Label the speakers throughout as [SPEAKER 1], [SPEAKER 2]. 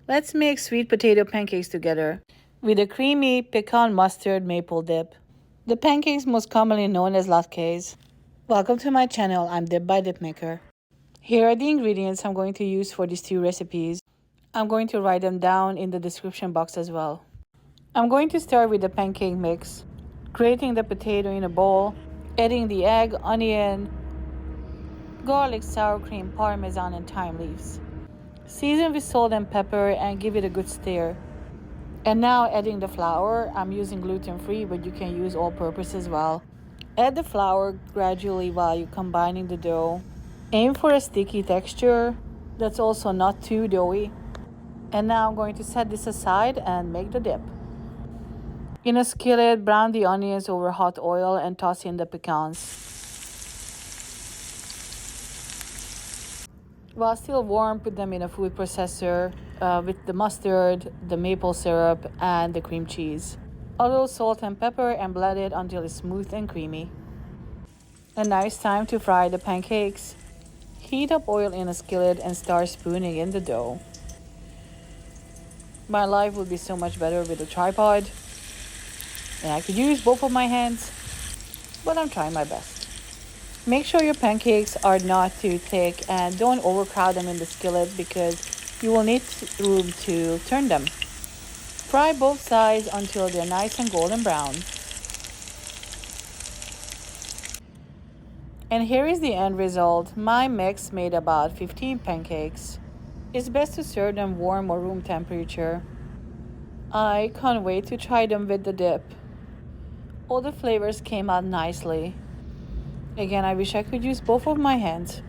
[SPEAKER 1] Let's make sweet potato pancakes together with a creamy pecan-mustard maple dip. The pancakes most commonly known as latkes. Welcome to my channel, I'm DipByDipmaker. Here are the ingredients I'm going to use for these two recipes. I'm going to write them down in the description box as well. I'm going to start with the pancake mix, grating the potato in a bowl, adding the egg, onion, garlic, sour cream, parmesan, and thyme leaves. Season with salt and pepper and give it a good stir. And now adding the flour. I'm using gluten-free, but you can use all-purpose as well. Add the flour gradually while you're combining the dough. Aim for a sticky texture that's also not too doughy. And now I'm going to set this aside and make the dip. In a skillet, brown the onions over hot oil and toss in the pecans. While still warm, put them in a food processor with the mustard, the maple syrup, and the cream cheese. A little salt and pepper and blend it until it's smooth and creamy. And now it's time to fry the pancakes. Heat up oil in a skillet and start spooning in the dough. My life would be so much better with a tripod. And I could use both of my hands, but I'm trying my best. Make sure your pancakes are not too thick and don't overcrowd them in the skillet because you will need room to turn them. Fry both sides until they're nice and golden brown. And here is the end result. My mix made about 15 pancakes. It's best to serve them warm or room temperature. I can't wait to try them with the dip. All the flavors came out nicely. Again, I wish I could use both of my hands.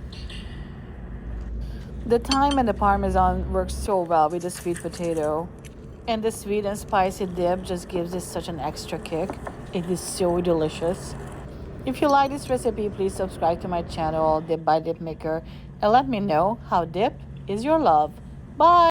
[SPEAKER 1] The thyme and the Parmesan work so well with the sweet potato. And the sweet and spicy dip just gives it such an extra kick. It is so delicious. If you like this recipe, please subscribe to my channel, DipByDipmaker, and let me know how dip is your love. Bye!